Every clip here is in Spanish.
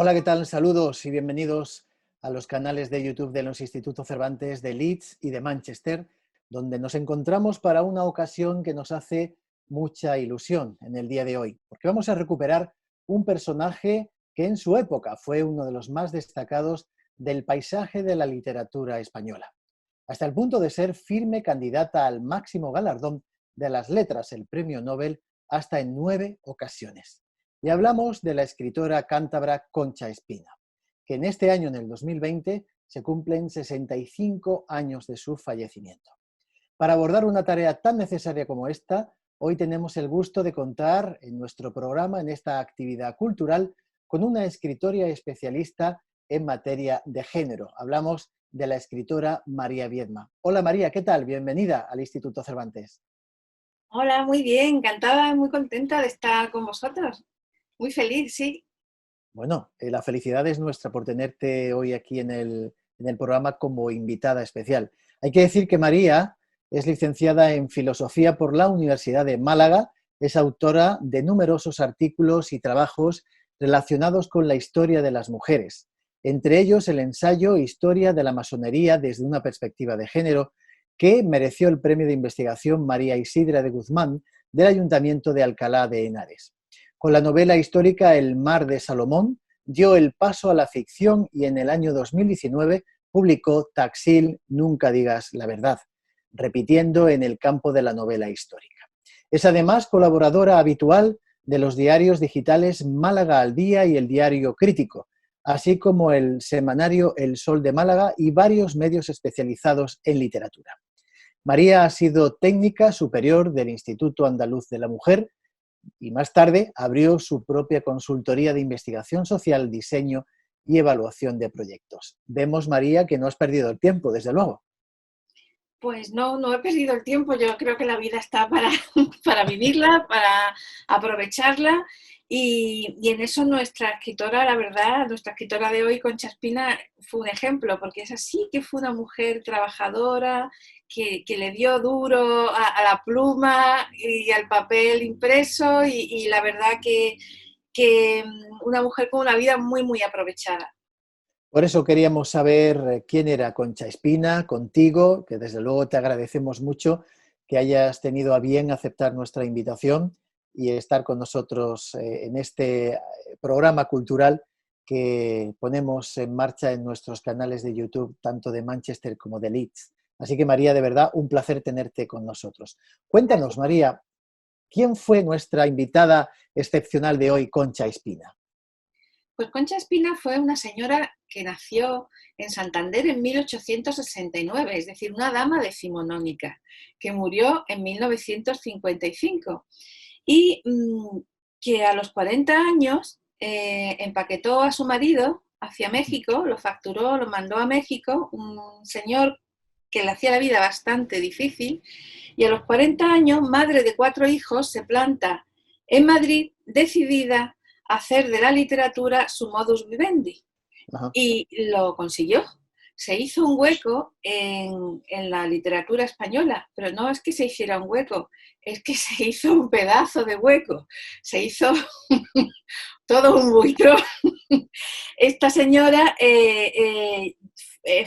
Hola, ¿qué tal? Saludos y bienvenidos a los canales de YouTube de los Institutos Cervantes de Leeds y de Manchester, donde nos encontramos para una ocasión que nos hace mucha ilusión en el día de hoy, porque vamos a recuperar un personaje que en su época fue uno de los más destacados del paisaje de la literatura española, hasta el punto de ser firme candidata al máximo galardón de las letras, el Premio Nobel, hasta en 9 ocasiones. Y hablamos de la escritora cántabra Concha Espina, que en este año, en el 2020, se cumplen 65 años de su fallecimiento. Para abordar una tarea tan necesaria como esta, hoy tenemos el gusto de contar en nuestro programa, en esta actividad cultural, con una escritora especialista en materia de género. Hablamos de la escritora María Viedma. Hola María, ¿qué tal? Bienvenida al Instituto Cervantes. Hola, muy bien, encantada, muy contenta de estar con vosotros. Muy feliz, sí. Bueno, la felicidad es nuestra por tenerte hoy aquí en el programa como invitada especial. Hay que decir que María es licenciada en Filosofía por la Universidad de Málaga, es autora de numerosos artículos y trabajos relacionados con la historia de las mujeres, entre ellos el ensayo Historia de la masonería desde una perspectiva de género, que mereció el premio de investigación María Isidra de Guzmán del Ayuntamiento de Alcalá de Henares. Con la novela histórica El mar de Salomón dio el paso a la ficción y en el año 2019 publicó Taxil, nunca digas la verdad, repitiendo en el campo de la novela histórica. Es además colaboradora habitual de los diarios digitales Málaga al Día y el Diario Crítico, así como el semanario El Sol de Málaga y varios medios especializados en literatura. María ha sido técnica superior del Instituto Andaluz de la Mujer y más tarde abrió su propia consultoría de investigación social, diseño y evaluación de proyectos. Vemos, María, que no has perdido el tiempo, desde luego. Pues no, no he perdido el tiempo. Yo creo que la vida está para, para vivirla, para aprovecharla. Y en eso nuestra escritora, la verdad, nuestra escritora de hoy, Concha Espina, fue un ejemplo, porque es así que fue una mujer trabajadora, que le dio duro a la pluma y al papel impreso, y la verdad que una mujer con una vida muy, muy aprovechada. Por eso queríamos saber quién era Concha Espina, contigo, que desde luego te agradecemos mucho que hayas tenido a bien aceptar nuestra invitación y estar con nosotros en este programa cultural que ponemos en marcha en nuestros canales de YouTube, tanto de Manchester como de Leeds. Así que María, de verdad, un placer tenerte con nosotros. Cuéntanos, María, ¿quién fue nuestra invitada excepcional de hoy, Concha Espina? Pues Concha Espina fue una señora que nació en Santander en 1869, es decir, una dama decimonónica, que murió en 1955 y que a los 40 años empaquetó a su marido hacia México, lo facturó, lo mandó a México, un señor que le hacía la vida bastante difícil, y a los 40 años, madre de 4 hijos, se planta en Madrid decidida a hacer de la literatura su modus vivendi. Ajá. Y lo consiguió. Se hizo un hueco en la literatura española, pero no es que se hiciera un hueco, es que se hizo un pedazo de hueco, se hizo todo un buitrón. Esta señora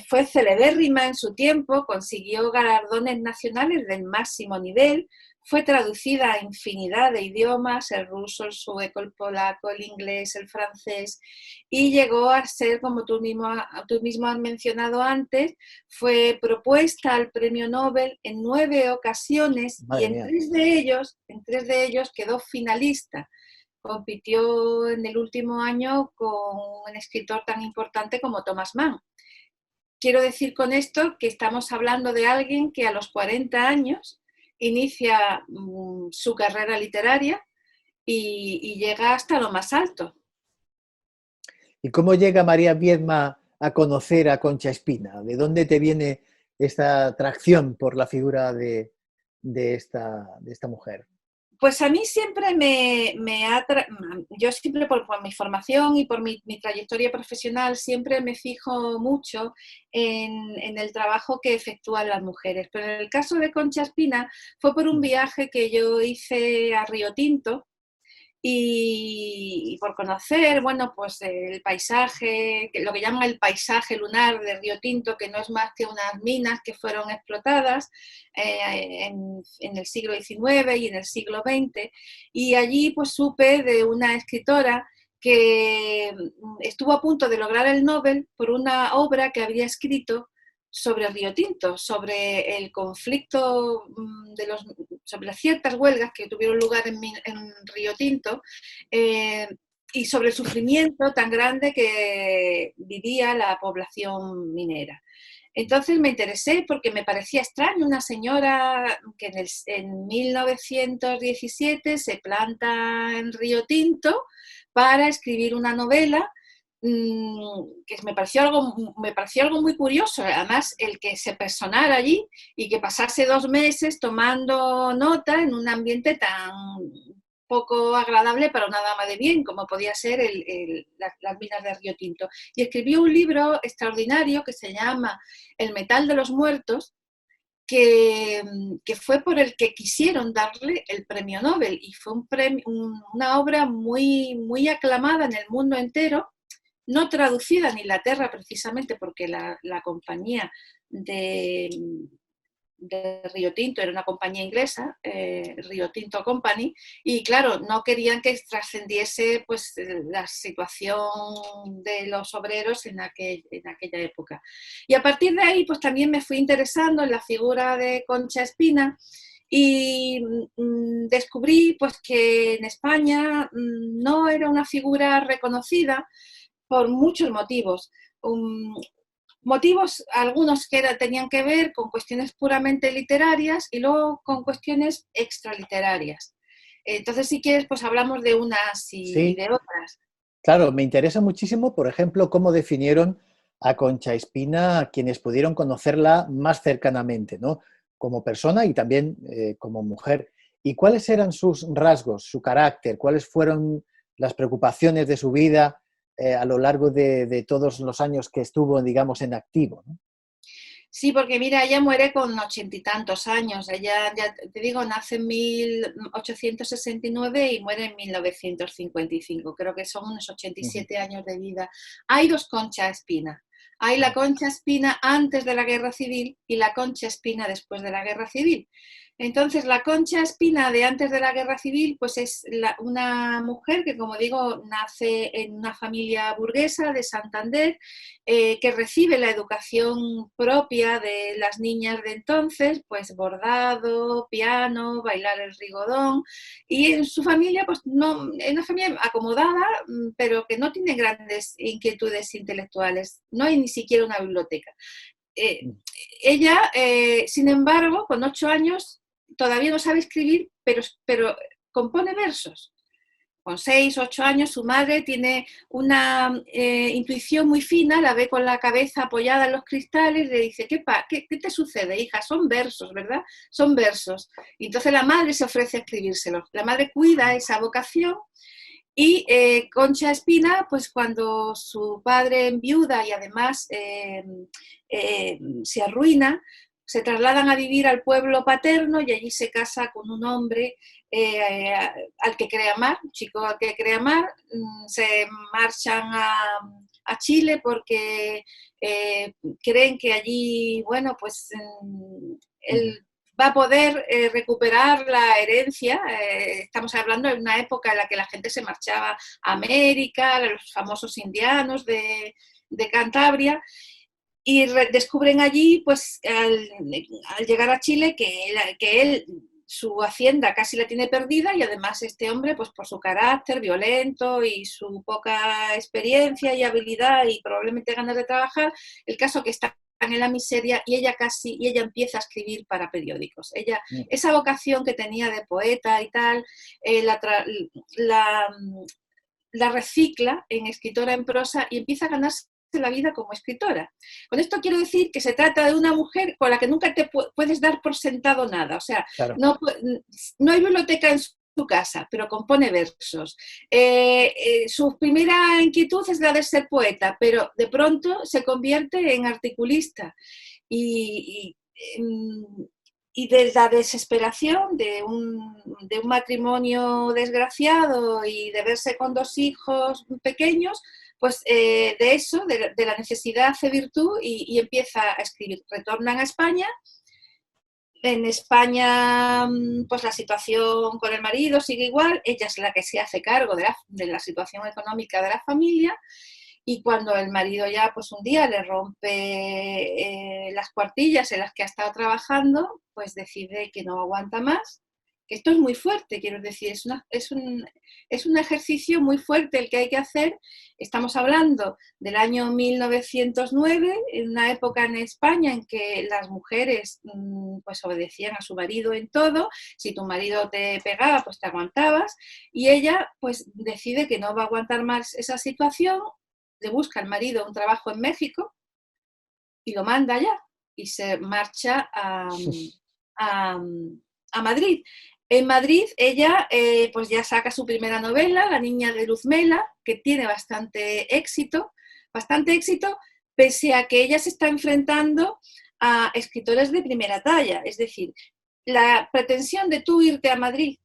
fue celebérrima en su tiempo, consiguió galardones nacionales del máximo nivel, fue traducida a infinidad de idiomas, el ruso, el sueco, el polaco, el inglés, el francés, y llegó a ser, como tú mismo has mencionado antes, fue propuesta al premio Nobel en 9 ocasiones y Madre mía. en tres de ellos quedó finalista. Compitió en el último año con un escritor tan importante como Thomas Mann. Quiero decir con esto que estamos hablando de alguien que a los 40 años inicia su carrera literaria y llega hasta lo más alto. ¿Y cómo llega María Viedma a conocer a Concha Espina? ¿De dónde te viene esta atracción por la figura de esta mujer? Pues a mí siempre yo siempre por mi formación y por mi trayectoria profesional siempre me fijo mucho en el trabajo que efectúan las mujeres. Pero en el caso de Concha Espina fue por un viaje que yo hice a Río Tinto, y por conocer, bueno, pues el paisaje, lo que llaman el paisaje lunar de Río Tinto, que no es más que unas minas que fueron explotadas en el siglo XIX y en el siglo XX, y allí pues supe de una escritora que estuvo a punto de lograr el Nobel por una obra que había escrito sobre Río Tinto, sobre el conflicto sobre ciertas huelgas que tuvieron lugar en Río Tinto, y sobre el sufrimiento tan grande que vivía la población minera. Entonces me interesé porque me parecía extraño una señora que en 1917 se planta en Río Tinto para escribir una novela que me pareció algo muy curioso. Además, el que se personara allí y que pasase 2 meses tomando nota en un ambiente tan poco agradable para una dama de bien como podía ser las minas de Río Tinto. Y escribió un libro extraordinario que se llama El metal de los muertos, que fue por el que quisieron darle el premio Nobel, y fue una obra muy, muy aclamada en el mundo entero, no traducida en Inglaterra precisamente porque la compañía de Río Tinto era una compañía inglesa, Río Tinto Company, y claro, no querían que trascendiese pues la situación de los obreros en aquella época. Y a partir de ahí pues también me fui interesando en la figura de Concha Espina, y descubrí pues que en España no era una figura reconocida por muchos motivos. Motivos algunos que tenían que ver con cuestiones puramente literarias y luego con cuestiones extraliterarias. Entonces, si quieres, pues hablamos de unas y Sí, de otras. claro, me interesa muchísimo, por ejemplo, cómo definieron a Concha Espina quienes pudieron conocerla más cercanamente, ¿no? Como persona y también como mujer. ¿Y cuáles eran sus rasgos, su carácter? ¿Cuáles fueron las preocupaciones de su vida a lo largo de todos los años que estuvo, digamos, en activo, ¿no? Sí, porque mira, ella muere con 80 y tantos años. Ella, ya te digo, nace en 1869 y muere en 1955. Creo que son unos 87 años de vida. Hay dos Concha Espina. Hay la Concha Espina antes de la Guerra Civil y la Concha Espina después de la Guerra Civil. Entonces, la Concha Espina de antes de la Guerra Civil, pues es una mujer que, como digo, nace en una familia burguesa de Santander, que recibe la educación propia de las niñas de entonces, pues bordado, piano, bailar el rigodón, y en su familia, pues no, es una familia acomodada, pero que no tiene grandes inquietudes intelectuales, no hay ni siquiera una biblioteca. Eh, Ella, sin embargo, con 8 años, todavía no sabe escribir, pero compone versos. Con 6, 8 años, su madre tiene una intuición muy fina, la ve con la cabeza apoyada en los cristales, le dice, ¿qué te sucede, hija? Son versos, ¿verdad? Son versos. Y entonces la madre se ofrece a escribírselos. La madre cuida esa vocación, y Concha Espina, pues cuando su padre enviuda y además se arruina, se trasladan a vivir al pueblo paterno y allí se casa con un hombre al que cree amar, un chico al que cree amar. Se marchan a Chile porque creen que allí, bueno, pues él va a poder recuperar la herencia. Estamos hablando de una época en la que la gente se marchaba a América, los famosos indianos de Cantabria, y descubren allí, pues al llegar a Chile, que él su hacienda casi la tiene perdida, y además este hombre, pues por su carácter violento y su poca experiencia y habilidad y probablemente ganas de trabajar, el caso que está en la miseria, y ella empieza a escribir para periódicos. Esa vocación que tenía de poeta y tal, la, la recicla en escritora en prosa y empieza a ganarse la vida como escritora. Con esto quiero decir que se trata de una mujer con la que nunca te puedes dar por sentado nada. O sea, Claro. no hay biblioteca en su casa, pero compone versos. Su primera inquietud es la de ser poeta, pero de pronto se convierte en articulista. Y y de la desesperación de un matrimonio desgraciado y de verse con 2 hijos pequeños, pues de eso, de la necesidad hace virtud y empieza a escribir. Retornan a España. En España, pues la situación con el marido sigue igual, ella es la que se hace cargo de la situación económica de la familia, y cuando el marido ya pues un día le rompe las cuartillas en las que ha estado trabajando, pues decide que no aguanta más. Esto es muy fuerte, quiero decir, es un ejercicio muy fuerte el que hay que hacer. Estamos hablando del año 1909, en una época en España en que las mujeres pues obedecían a su marido en todo. Si tu marido te pegaba, pues te aguantabas, y ella pues decide que no va a aguantar más esa situación, le busca al marido un trabajo en México y lo manda allá y se marcha a Madrid. En Madrid ella pues ya saca su primera novela, La niña de Luzmela, que tiene bastante éxito, pese a que ella se está enfrentando a escritores de primera talla. Es decir, la pretensión de tú irte a Madrid,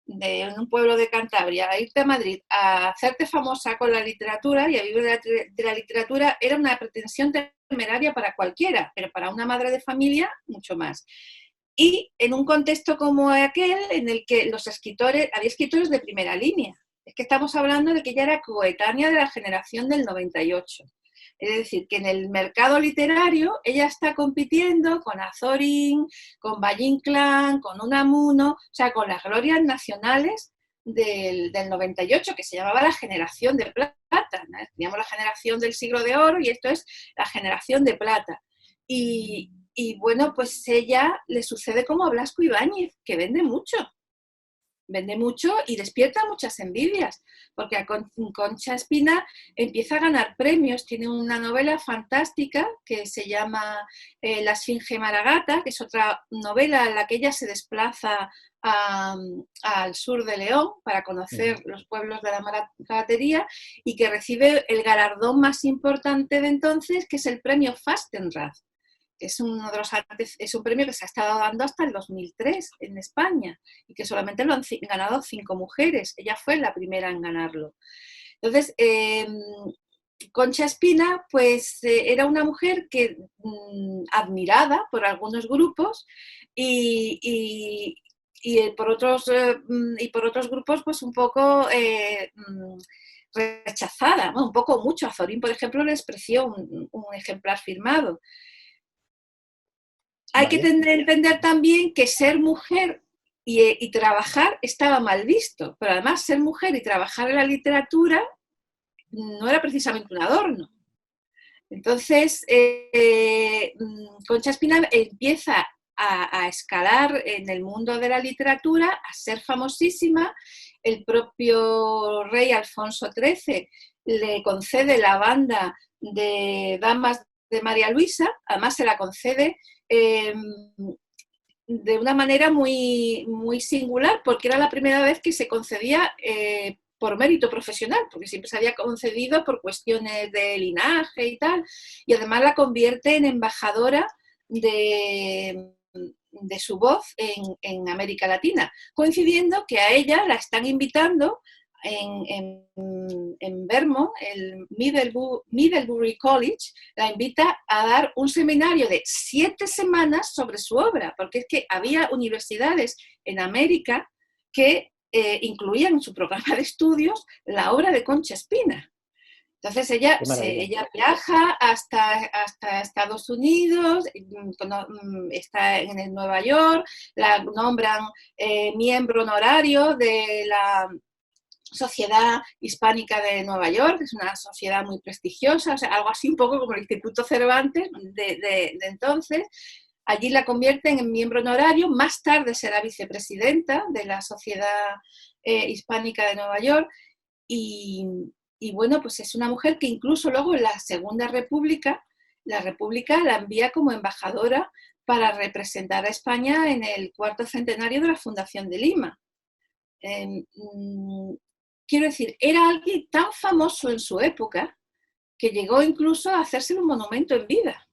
de un pueblo de Cantabria, a irte a Madrid, a hacerte famosa con la literatura y a vivir de la literatura, era una pretensión temeraria para cualquiera, pero para una madre de familia, mucho más. Y en un contexto como aquel, en el que había escritores de primera línea. Es que estamos hablando de que ella era coetánea de la generación del 98. Es decir, que en el mercado literario ella está compitiendo con Azorín, con Valle Inclán, con Unamuno, o sea, con las glorias nacionales del 98, que se llamaba la generación de plata, ¿no? Teníamos la generación del siglo de oro y esto es la generación de plata. Y bueno, pues ella le sucede como a Blasco Ibáñez, que vende mucho y despierta muchas envidias, porque a Concha Espina empieza a ganar premios. Tiene una novela fantástica que se llama La Esfinge Maragata, que es otra novela en la que ella se desplaza al sur de León para conocer los pueblos de la Maragatería, y que recibe el galardón más importante de entonces, que es el premio Fastenrath. Es un premio que se ha estado dando hasta el 2003 en España y que solamente lo han ganado 5 mujeres. Ella fue la primera en ganarlo. Entonces, Concha Espina pues era una mujer que admirada por algunos grupos y por otros grupos pues un poco rechazada, ¿no? Un poco mucho. Azorín, por ejemplo, le despreció un ejemplar firmado. Hay que entender también que ser mujer y trabajar estaba mal visto, pero además ser mujer y trabajar en la literatura no era precisamente un adorno. Entonces, Concha Espina empieza a escalar en el mundo de la literatura, a ser famosísima. El propio rey Alfonso XIII le concede la banda de damas de María Luisa, además se la concede de una manera muy, muy singular, porque era la primera vez que se concedía por mérito profesional, porque siempre se había concedido por cuestiones de linaje y tal, y además la convierte en embajadora de su voz en América Latina, coincidiendo que a ella la están invitando en Vermont, el Middlebury College, la invita a dar un seminario de 7 semanas sobre su obra, porque es que había universidades en América que incluían en su programa de estudios la obra de Concha Espina. Entonces ella viaja hasta Estados Unidos, está en Nueva York, la nombran miembro honorario de la Sociedad Hispánica de Nueva York, que es una sociedad muy prestigiosa, o sea, algo así un poco como el Instituto Cervantes de entonces. Allí la convierten en miembro honorario, más tarde será vicepresidenta de la Sociedad Hispánica de Nueva York, y bueno, pues es una mujer que incluso luego en la Segunda República, la República la envía como embajadora para representar a España en el 4º centenario de la Fundación de Lima. Quiero decir, era alguien tan famoso en su época que llegó incluso a hacerse un monumento en vida.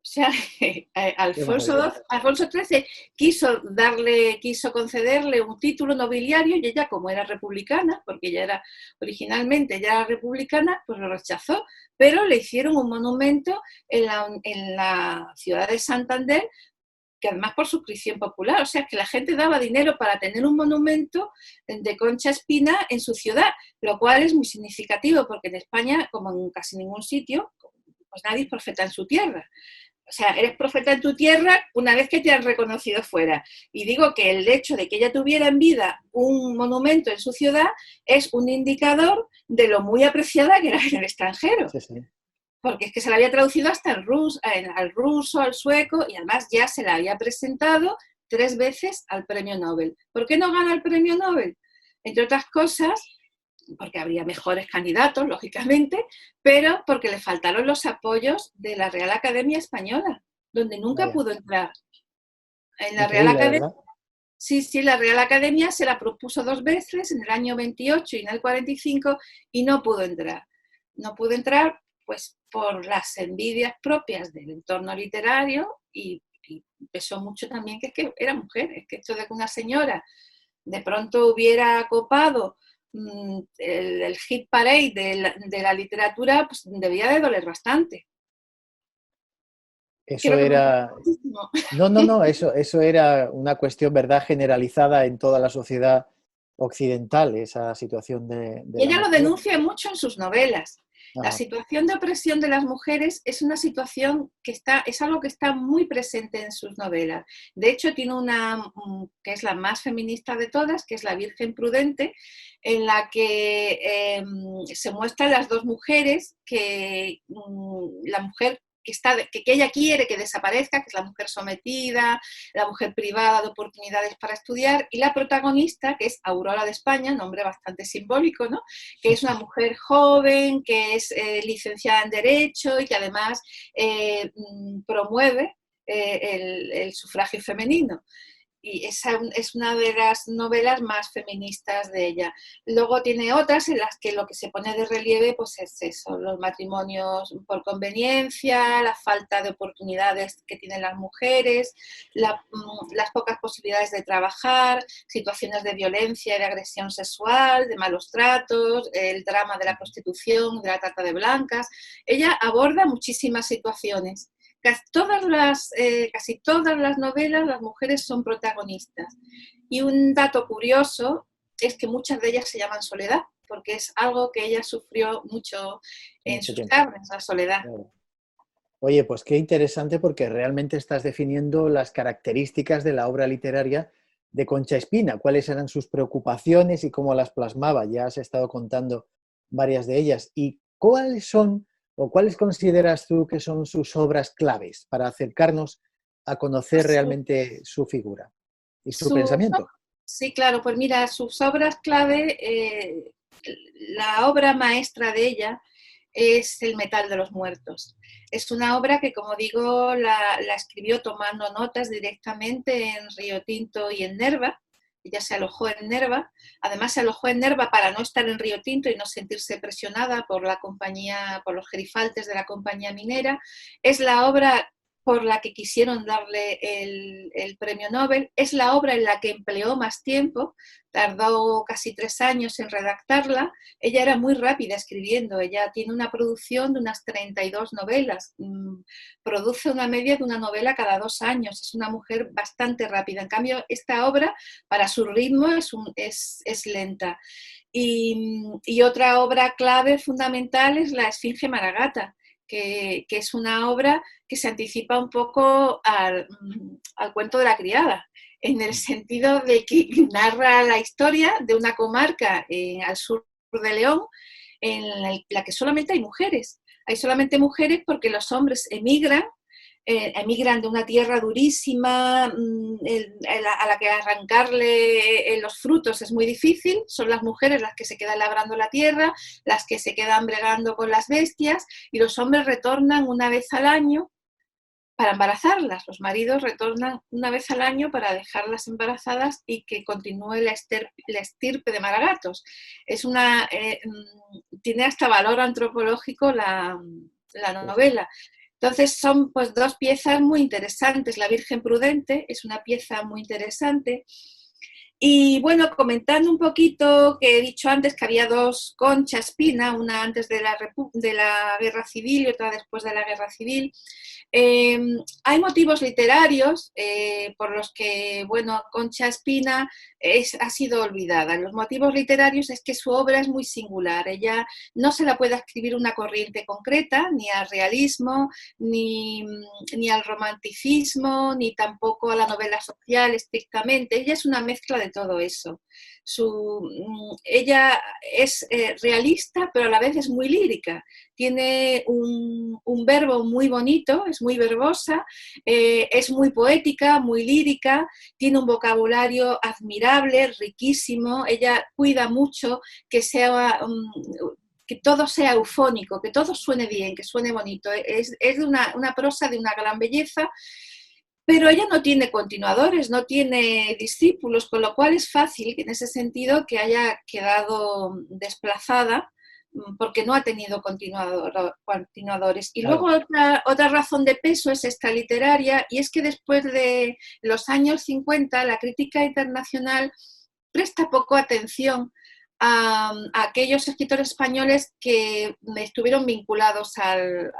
sea, Qué Alfonso maravilla. XII, Alfonso XIII quiso concederle un título nobiliario y ella, como era republicana, porque ella era originalmente ya era republicana, pues lo rechazó, pero le hicieron un monumento en la ciudad de Santander, que además por suscripción popular, o sea que la gente daba dinero para tener un monumento de Concha Espina en su ciudad, lo cual es muy significativo porque en España, como en casi ningún sitio, pues nadie es profeta en su tierra. O sea, eres profeta en tu tierra una vez que te han reconocido fuera. Y digo que el hecho de que ella tuviera en vida un monumento en su ciudad es un indicador de lo muy apreciada que era en el extranjero. Sí, sí. Porque es que se la había traducido hasta al ruso, al sueco, y además ya se la había presentado 3 veces al premio Nobel. ¿Por qué no gana el premio Nobel? Entre otras cosas, porque habría mejores candidatos, lógicamente, pero porque le faltaron los apoyos de la Real Academia Española, donde nunca Vaya, pudo entrar. En la Real increíble, Academia, ¿verdad? sí, sí, la Real Academia se la propuso 2 veces, en el año 28 y en el 45, y no pudo entrar. No pudo entrar, pues, por las envidias propias del entorno literario y pesó mucho también que es que era mujer, es que esto de que una señora de pronto hubiera copado el hit parade de la literatura, pues debía de doler bastante. Eso Creo que me he era, muchísimo. no, no, no, eso era una cuestión, ¿verdad?, generalizada en toda la sociedad occidental, esa situación de Y la ella lo mujer. denuncia mucho en sus novelas. La Ajá. situación de opresión de las mujeres es una situación es algo que está muy presente en sus novelas. De hecho, tiene una que es la más feminista de todas, que es La Virgen Prudente, en la que se muestran las dos mujeres, que la mujer que ella quiere que desaparezca, que es la mujer sometida, la mujer privada de oportunidades para estudiar, y la protagonista, que es Aurora de España, nombre bastante simbólico, ¿no?, que es una mujer joven, que es licenciada en Derecho y que además promueve el sufragio femenino. Y esa es una de las novelas más feministas de ella. Luego tiene otras en las que lo que se pone de relieve pues es eso, los matrimonios por conveniencia, la falta de oportunidades que tienen las mujeres, las pocas posibilidades de trabajar, situaciones de violencia y de agresión sexual, de malos tratos, el drama de la prostitución, de la trata de blancas. Ella aborda muchísimas situaciones. Casi todas las novelas las mujeres son protagonistas. Y un dato curioso es que muchas de ellas se llaman Soledad, porque es algo que ella sufrió mucho en Mucho sus tiempo. carnes, la soledad. Claro. Oye, pues qué interesante porque realmente estás definiendo las características de la obra literaria de Concha Espina, cuáles eran sus preocupaciones y cómo las plasmaba. Ya has estado contando varias de ellas. ¿Y cuáles son o cuáles consideras tú que son sus obras claves para acercarnos a conocer Pues realmente su figura y su sus, pensamiento? sí, claro, pues mira, sus obras clave, la obra maestra de ella es El metal de los muertos. Es una obra que, como digo, la escribió tomando notas directamente en Río Tinto y en Nerva. Ella se alojó en Nerva. Además, se alojó en Nerva para no estar en Río Tinto y no sentirse presionada por la compañía, por los gerifaltes de la compañía minera. Es la obra por la que quisieron darle el premio Nobel. Es la obra en la que empleó más tiempo, tardó casi 3 años en redactarla. Ella era muy rápida escribiendo, ella tiene una producción de unas 32 novelas, produce una media de una novela cada 2 años, es una mujer bastante rápida. En cambio, esta obra, para su ritmo, es lenta. Y otra obra clave fundamental es La Esfinge Maragata, que es una obra que se anticipa un poco al cuento de la criada, en el sentido de que narra la historia de una comarca al sur de León en la que solamente hay mujeres. Hay solamente mujeres porque los hombres emigran de una tierra durísima a la que arrancarle los frutos es muy difícil, son las mujeres las que se quedan labrando la tierra, las que se quedan bregando con las bestias, y los hombres retornan una vez al año para embarazarlas. Los maridos retornan una vez al año para dejarlas embarazadas y que continúe la estirpe de maragatos. Tiene hasta valor antropológico la Sí, sí. novela. Entonces son pues dos piezas muy interesantes. La Virgen Prudente es una pieza muy interesante. Y bueno, comentando un poquito, que he dicho antes que había dos Conchas Pina, una antes de la Guerra Civil y otra después de la Guerra Civil. Hay motivos literarios por los que, bueno, Concha Espina ha sido olvidada. Los motivos literarios es que su obra es muy singular. Ella no se la puede escribir una corriente concreta, ni al realismo, ni al romanticismo, ni tampoco a la novela social estrictamente. Ella es una mezcla de todo eso. Ella es realista, pero a la vez es muy lírica. Tiene un verbo muy bonito, es muy verbosa, es muy poética, muy lírica, tiene un vocabulario admirable, riquísimo. Ella cuida mucho que que todo sea eufónico, que todo suene bien, que suene bonito. Es de una prosa de una gran belleza. Pero ella no tiene continuadores, no tiene discípulos, con lo cual es fácil en ese sentido que haya quedado desplazada porque no ha tenido continuadores. Y Claro. luego otra razón de peso es esta literaria, y es que después de los años 50 la crítica internacional presta poco atención a aquellos escritores españoles que estuvieron vinculados al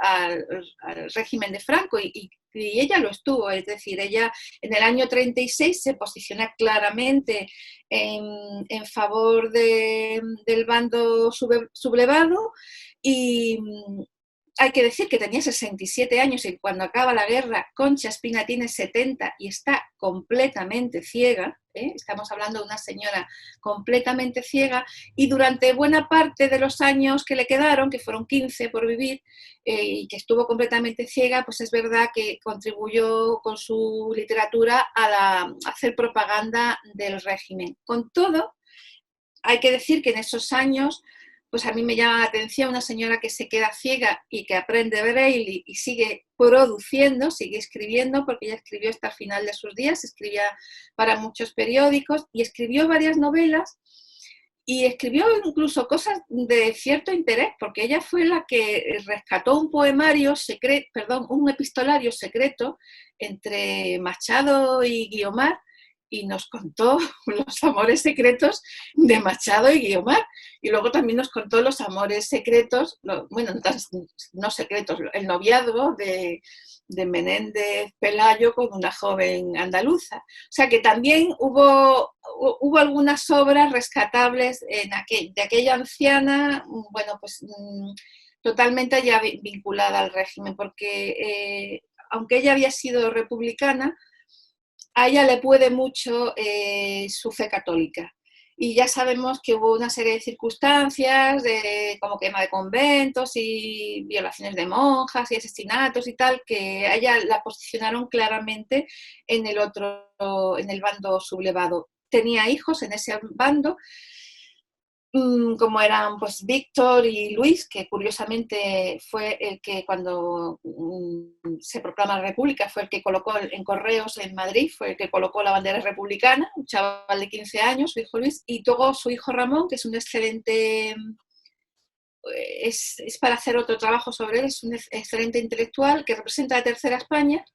régimen de Franco y ella lo estuvo, es decir, ella en el año 36 se posiciona claramente en favor del bando sublevado y hay que decir que tenía 67 años y cuando acaba la guerra Concha Espina tiene 70 y está completamente ciega, ¿eh? Estamos hablando de una señora completamente ciega y durante buena parte de los años que le quedaron, que fueron 15 por vivir, y que estuvo completamente ciega, pues es verdad que contribuyó con su literatura a hacer propaganda del régimen. Con todo, hay que decir que en esos años, pues a mí me llama la atención una señora que se queda ciega y que aprende braille y sigue produciendo, sigue escribiendo, porque ella escribió hasta el final de sus días, escribía para muchos periódicos y escribió varias novelas y escribió incluso cosas de cierto interés, porque ella fue la que rescató un poemario secreto, perdón, un epistolario secreto entre Machado y Guiomar, y nos contó los amores secretos de Machado y Guiomar. Y luego también nos contó los amores secretos, bueno, no secretos, el noviazgo de Menéndez Pelayo con una joven andaluza. O sea que también hubo algunas obras rescatables de aquella anciana, bueno, pues totalmente ya vinculada al régimen, porque aunque ella había sido republicana, a ella le puede mucho su fe católica. Y ya sabemos que hubo una serie de circunstancias, como quema de conventos y violaciones de monjas y asesinatos y tal, que a ella la posicionaron claramente en en el bando sublevado. Tenía hijos en ese bando, como eran pues Víctor y Luis, que curiosamente fue el que cuando se proclama la República fue el que colocó en Correos en Madrid, fue el que colocó la bandera republicana, un chaval de 15 años, su hijo Luis, y luego su hijo Ramón, que es un excelente, es para hacer otro trabajo sobre él, es un excelente intelectual que representa a la Tercera España,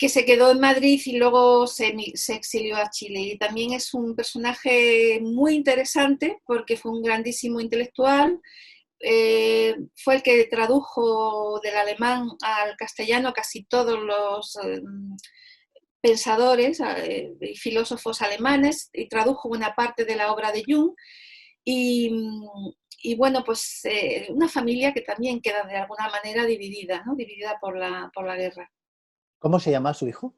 que se quedó en Madrid y luego se exilió a Chile. Y también es un personaje muy interesante porque fue un grandísimo intelectual, fue el que tradujo del alemán al castellano casi todos los pensadores y filósofos alemanes y tradujo una parte de la obra de Jung. Y, y bueno, pues una familia que también queda de alguna manera dividida, ¿no? Dividida por la guerra. ¿Cómo se llama su hijo?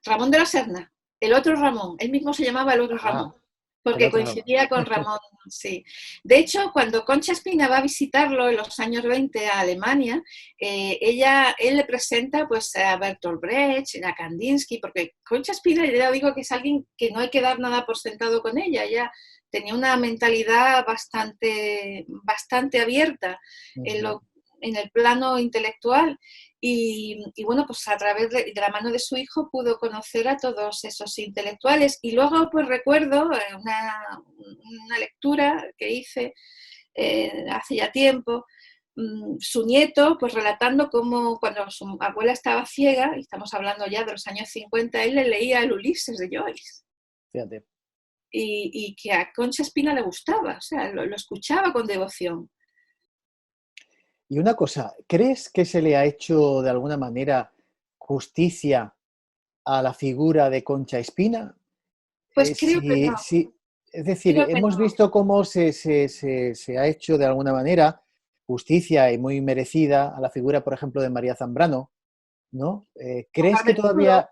Ramón de la Serna, el otro Ramón, él mismo se llamaba el otro Ah, Ramón, el porque otro Ramón. coincidía con Ramón, sí. De hecho, cuando Concha Espina va a visitarlo en los años 20 a Alemania, él le presenta pues a Bertolt Brecht, a Kandinsky, porque Concha Espina, ya digo que es alguien que no hay que dar nada por sentado con ella, ella tenía una mentalidad bastante abierta en el plano intelectual. Y bueno, pues a través de la mano de su hijo pudo conocer a todos esos intelectuales. Y luego pues recuerdo una lectura que hice hace ya tiempo, su nieto, pues relatando cómo cuando su abuela estaba ciega, y estamos hablando ya de los años 50, él le leía el Ulises de Joyce. Fíjate. Y que a Concha Espina le gustaba, o sea, lo escuchaba con devoción. Y una cosa, ¿crees que se le ha hecho de alguna manera justicia a la figura de Concha Espina? Pues creo que no, Es decir, creo que hemos no. visto cómo se ha hecho de alguna manera justicia y muy merecida a la figura, por ejemplo, de María Zambrano, ¿no? O ¿Crees que Carmen de Burgos, todavía...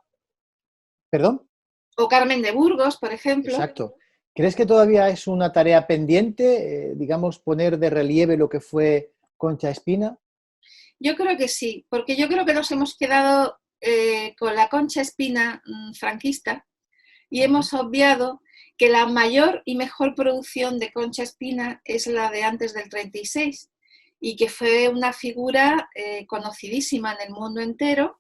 ¿Perdón? o Carmen de Burgos, por ejemplo. Exacto. ¿Crees que todavía es una tarea pendiente, digamos, poner de relieve lo que fue Concha Espina? Yo creo que sí, porque yo creo que nos hemos quedado con la Concha Espina franquista y Ajá. hemos obviado que la mayor y mejor producción de Concha Espina es la de antes del 36 y que fue una figura conocidísima en el mundo entero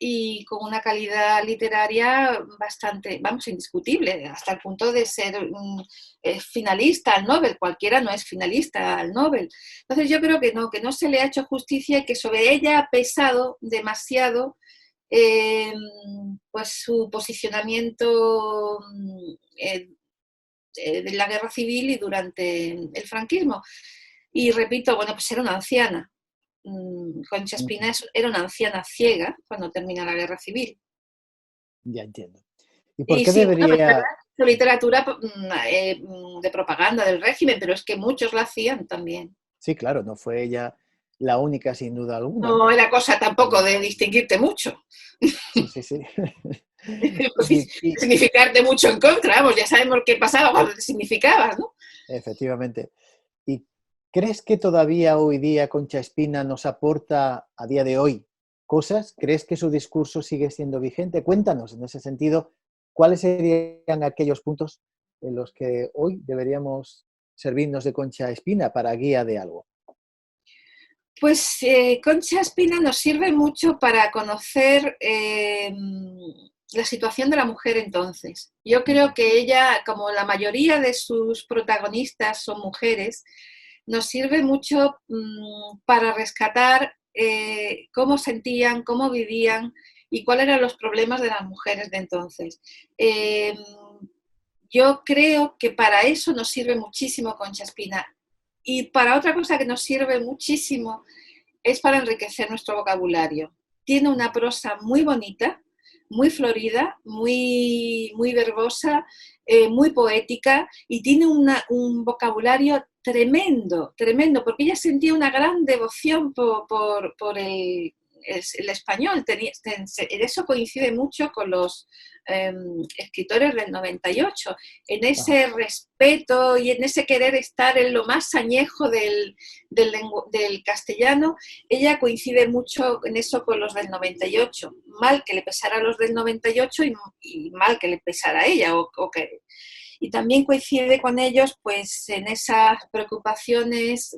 y con una calidad literaria bastante, vamos, indiscutible, hasta el punto de ser finalista al Nobel. Cualquiera no es finalista al Nobel. Entonces yo creo que no se le ha hecho justicia y que sobre ella ha pesado demasiado eh, pues su posicionamiento de la guerra civil y durante el franquismo. Y repito, bueno, pues era una anciana. Concha Espina era una anciana ciega cuando termina la guerra civil. Ya entiendo. ¿Y por Y qué sí, bueno, es debería... verdad, su literatura de propaganda del régimen, pero es que muchos la hacían también. Sí, claro, no fue ella la única sin duda alguna. No era cosa tampoco Eh, de distinguirte mucho, sí, sí, sí. de significarte mucho en contra, vamos, ya sabemos qué pasaba cuando te significabas, ¿no? efectivamente. ¿Y crees que todavía hoy día Concha Espina nos aporta a día de hoy cosas? ¿Crees que su discurso sigue siendo vigente? Cuéntanos en ese sentido, ¿cuáles serían aquellos puntos en los que hoy deberíamos servirnos de Concha Espina para guía de algo? Pues Concha Espina nos sirve mucho para conocer la situación de la mujer entonces. Yo creo que ella, como la mayoría de sus protagonistas son mujeres, nos sirve mucho para rescatar cómo sentían, cómo vivían y cuáles eran los problemas de las mujeres de entonces. Eh, yo creo que para eso nos sirve muchísimo Concha Espina. Y para otra cosa que nos sirve muchísimo es para enriquecer nuestro vocabulario. Tiene una prosa muy bonita, muy florida, muy verbosa, muy poética y tiene un vocabulario tremendo, tremendo, porque ella sentía una gran devoción por el español. Eso coincide mucho con los escritores del 98, en Ajá. ese respeto y en ese querer estar en lo más añejo del castellano. Ella coincide mucho en eso con los del 98. Mal que le pesara a los del 98 y mal que le pesara a ella. Y también coincide con ellos pues en esas preocupaciones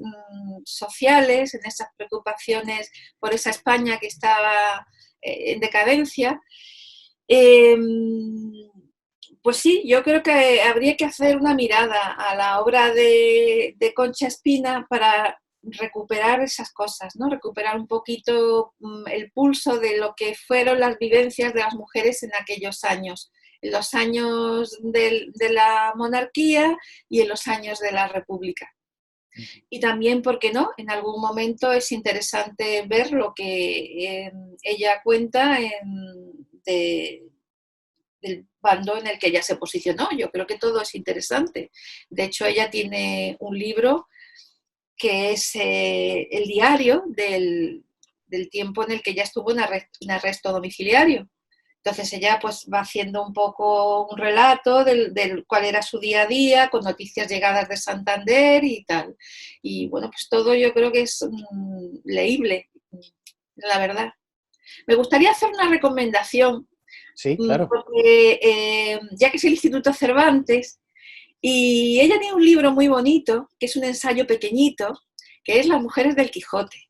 sociales, en esas preocupaciones por esa España que estaba en decadencia. Eh, pues sí, yo creo que habría que hacer una mirada a la obra de Concha Espina para recuperar esas cosas, ¿no? Recuperar un poquito el pulso de lo que fueron las vivencias de las mujeres en aquellos años, en los años de la monarquía y en los años de la república. Y también, ¿por qué no? En algún momento es interesante ver lo que ella cuenta del bando en el que ella se posicionó. Yo creo que todo es interesante. De hecho, ella tiene un libro que es el diario del tiempo en el que ella estuvo en arresto domiciliario. Entonces ella pues va haciendo un poco un relato del cuál era su día a día, con noticias llegadas de Santander y tal. Y bueno, pues todo yo creo que es leíble, la verdad. Me gustaría hacer una recomendación, Sí, claro. porque ya que es el Instituto Cervantes, y ella tiene un libro muy bonito, que es un ensayo pequeñito, que es Las mujeres del Quijote.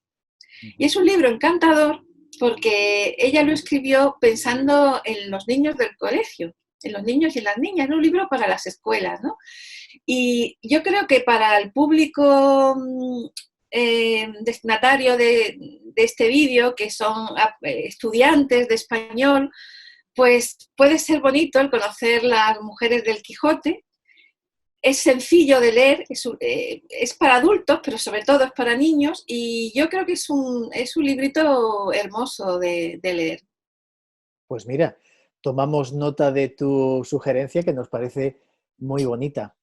Y es un libro encantador porque ella lo escribió pensando en los niños del colegio, en los niños y en las niñas, ¿no? Un libro para las escuelas, ¿no? Y yo creo que para el público destinatario de este vídeo, que son estudiantes de español, pues puede ser bonito el conocer las mujeres del Quijote. Es sencillo de leer, es para adultos, pero sobre todo es para niños, y yo creo que es un librito hermoso de leer. Pues mira, tomamos nota de tu sugerencia, que nos parece muy bonita.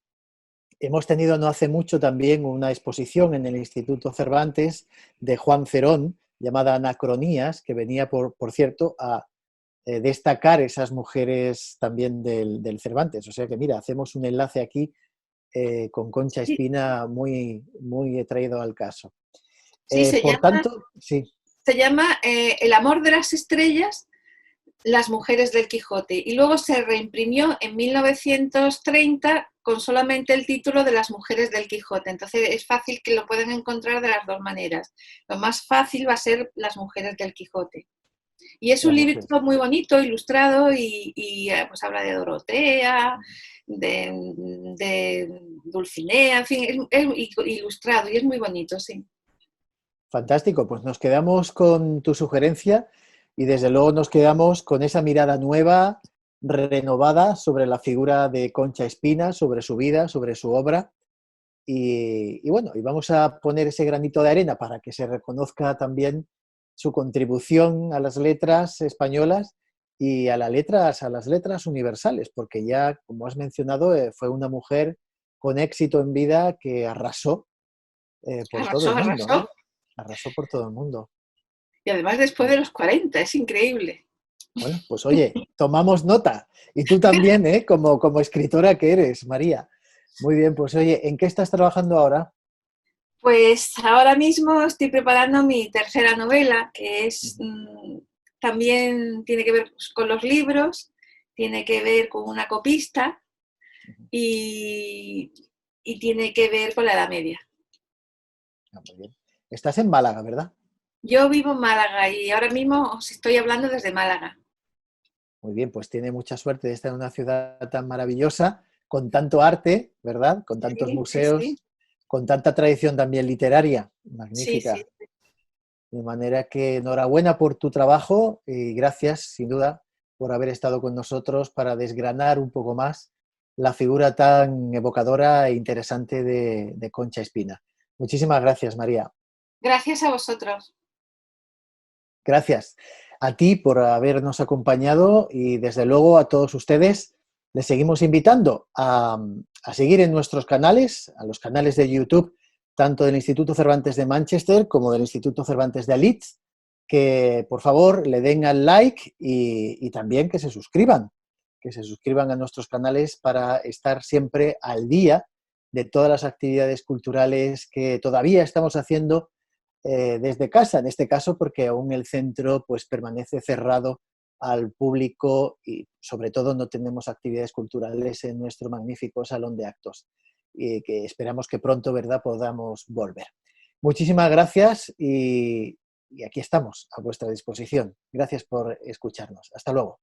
Hemos tenido no hace mucho también una exposición en el Instituto Cervantes de Juan Cerón, llamada Anacronías, que venía, por cierto, a destacar esas mujeres también del Cervantes. O sea que mira, hacemos un enlace aquí con Concha Sí, Espina muy, muy traído al caso. sí, Por tanto, sí. se llama El amor de las estrellas, las mujeres del Quijote, y luego se reimprimió en 1930 con solamente el título de las mujeres del Quijote. Entonces es fácil que lo pueden encontrar de las dos maneras. Lo más fácil va a ser las mujeres del Quijote. Y es un Bueno, libro pues, muy bonito, ilustrado, y pues habla de Dorotea, de Dulcinea, en fin, es ilustrado y es muy bonito, sí. fantástico, pues nos quedamos con tu sugerencia y desde luego nos quedamos con esa mirada nueva, renovada sobre la figura de Concha Espina, sobre su vida, sobre su obra. Y bueno, y vamos a poner ese granito de arena para que se reconozca también su contribución a las letras españolas y a las letras universales, porque ya, como has mencionado, fue una mujer con éxito en vida que arrasó por todo Arrasó, el mundo, arrasó. ¿no? Arrasó por todo el mundo. Y además después de los 40, es increíble. Bueno, pues oye, tomamos nota. Y tú también, ¿eh? Como escritora que eres, María. Muy bien, pues oye, ¿en qué estás trabajando ahora? Pues ahora mismo estoy preparando mi tercera novela, que Ujú. también tiene que ver con los libros, tiene que ver con una copista Ujú. y, y tiene que ver con la Edad Media. Ah, muy bien. Estás en Málaga, ¿verdad? Yo vivo en Málaga y ahora mismo os estoy hablando desde Málaga. Muy bien, pues tiene mucha suerte de estar en una ciudad tan maravillosa, con tanto arte, ¿verdad? Con tantos Sí, sí, sí. museos, con tanta tradición también literaria. Sí, sí. Magnífica. De manera que enhorabuena por tu trabajo y gracias, sin duda, por haber estado con nosotros para desgranar un poco más la figura tan evocadora e interesante de Concha Espina. Muchísimas gracias, María. Gracias a vosotros. Gracias a ti por habernos acompañado y desde luego a todos ustedes les seguimos invitando a seguir en nuestros canales, a los canales de YouTube, tanto del Instituto Cervantes de Manchester como del Instituto Cervantes de Leeds, que por favor le den al like y también que se suscriban a nuestros canales para estar siempre al día de todas las actividades culturales que todavía estamos haciendo desde casa, en este caso porque aún el centro pues permanece cerrado al público y sobre todo no tenemos actividades culturales en nuestro magnífico salón de actos y que esperamos que pronto, ¿verdad?, podamos volver. Muchísimas gracias y aquí estamos a vuestra disposición. Gracias por escucharnos. Hasta luego.